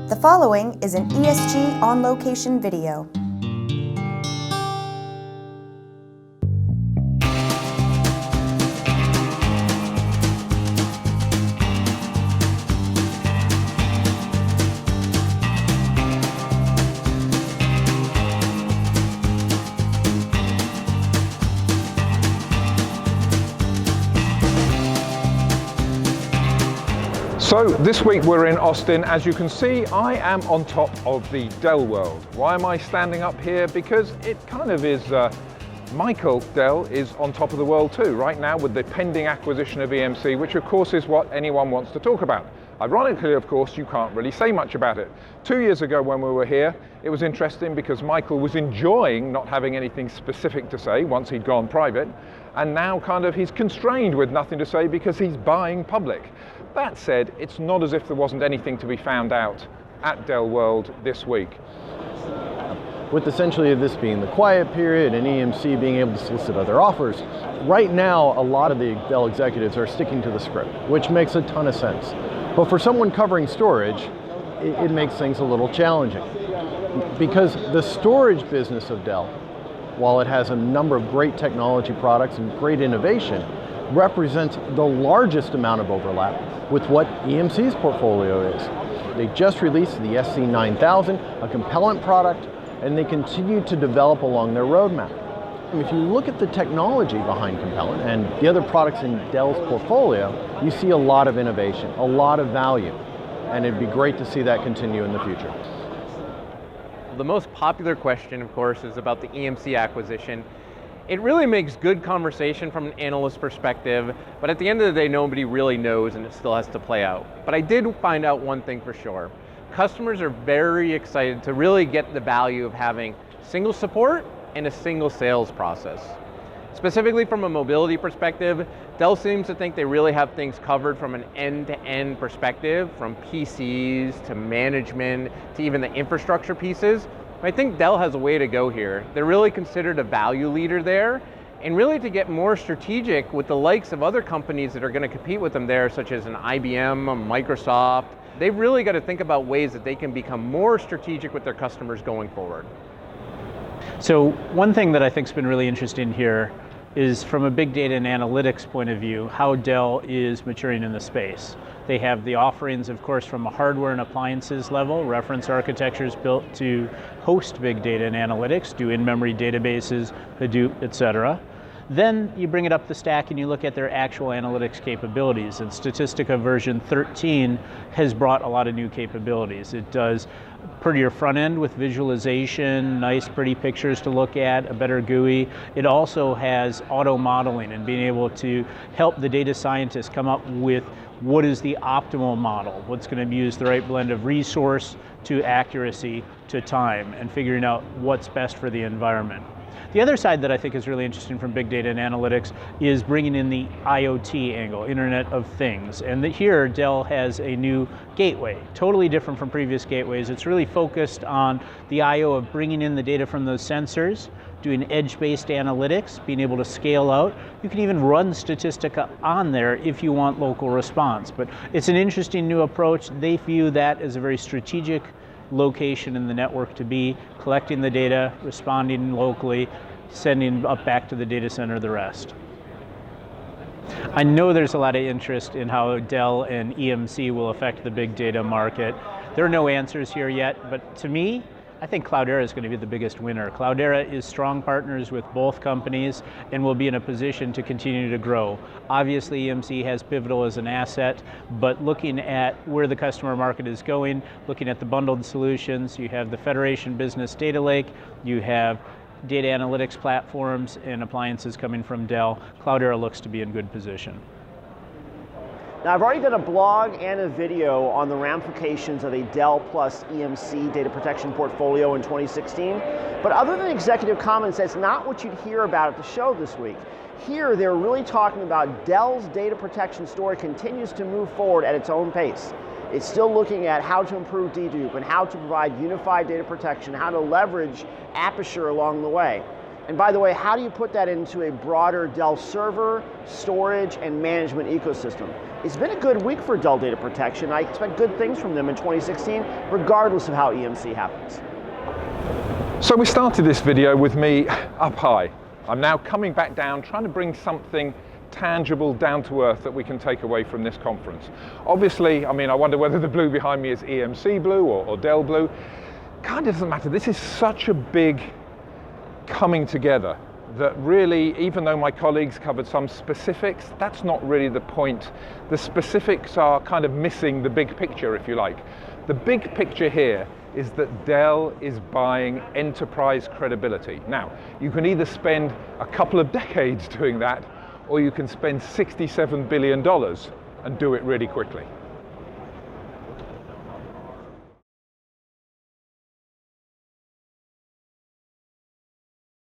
The following is an ESG On Location video. So this week we're in Austin. As you can see, I am on top of the Dell World. Why am I standing up here? Because it kind of is, Michael Dell is on top of the world too, right now with the pending acquisition of EMC, which of course is what anyone wants to talk about. Ironically, of course, you can't really say much about it. 2 years ago when we were here, it was interesting because Michael was enjoying not having anything specific to say once he'd gone private, and now kind of he's constrained with nothing to say because he's buying public. That said, it's not as if there wasn't anything to be found out at Dell World this week. With essentially this being the quiet period and EMC being able to solicit other offers, right now a lot of the Dell executives are sticking to the script, which makes a ton of sense. But for someone covering storage, it makes things a little challenging. Because the storage business of Dell, while it has a number of great technology products and great innovation, represents the largest amount of overlap with what EMC's portfolio is. They just released the SC9000, a compellant product, and they continue to develop along their roadmap. If you look at the technology behind Compellant and the other products in Dell's portfolio, you see a lot of innovation, a lot of value, and it'd be great to see that continue in the future. The most popular question, of course, is about the EMC acquisition. It really makes good conversation from an analyst perspective, but at the end of the day, nobody really knows and it still has to play out. But I did find out one thing for sure. Customers are very excited to really get the value of having single support and a single sales process. Specifically from a mobility perspective, Dell seems to think they really have things covered from an end-to-end perspective, from PCs to management to even the infrastructure pieces. I think Dell has a way to go here. They're really considered a value leader there, and really to get more strategic with the likes of other companies that are going to compete with them there, such as an IBM, a Microsoft. They've really got to think about ways that they can become more strategic with their customers going forward. So one thing that I think has been really interesting here is from a big data and analytics point of view, how Dell is maturing in the space. They have the offerings, of course, from a hardware and appliances level, reference architectures built to host big data and analytics, do in-memory databases, Hadoop, etc. Then you bring it up the stack and you look at their actual analytics capabilities, and Statistica version 13 has brought a lot of new capabilities. It does prettier front end with visualization, nice pretty pictures to look at, a better GUI. It also has auto modeling and being able to help the data scientists come up with what is the optimal model, what's going to use the right blend of resource to accuracy to time, and figuring out what's best for the environment. The other side that I think is really interesting from big data and analytics is bringing in the IoT angle, Internet of Things. And here Dell has a new gateway, totally different from previous gateways. It's really focused on the I/O of bringing in the data from those sensors, doing edge-based analytics, being able to scale out. You can even run Statistica on there if you want local response. But it's an interesting new approach. They view that as a very strategic location in the network to be, collecting the data, responding locally, sending up back to the data center the rest. I know there's a lot of interest in how Dell and EMC will affect the big data market. There are no answers here yet, but to me, I think Cloudera is going to be the biggest winner. Cloudera is strong partners with both companies and will be in a position to continue to grow. Obviously, EMC has Pivotal as an asset, but looking at where the customer market is going, looking at the bundled solutions, you have the Federation Business Data Lake, you have data analytics platforms and appliances coming from Dell. Cloudera looks to be in good position. Now, I've already done a blog and a video on the ramifications of a Dell plus EMC data protection portfolio in 2016, but other than executive comments, that's not what you'd hear about at the show this week. Here, they're really talking about Dell's data protection story continues to move forward at its own pace. It's still looking at how to improve dedupe and how to provide unified data protection, how to leverage Aperture along the way. And by the way, how do you put that into a broader Dell server, storage, and management ecosystem? It's been a good week for Dell Data Protection. I expect good things from them in 2016, regardless of how EMC happens. So we started this video with me up high. I'm now coming back down, trying to bring something tangible, down to earth that we can take away from this conference. Obviously, I mean, I wonder whether the blue behind me is EMC blue or Dell blue. Kind of doesn't matter. This is such a big coming together that really, even though my colleagues covered some specifics, that's not really the point. The specifics are kind of missing the big picture, if you like. The big picture here is that Dell is buying enterprise credibility. Now, you can either spend a couple of decades doing that, or you can spend $67 billion and do it really quickly.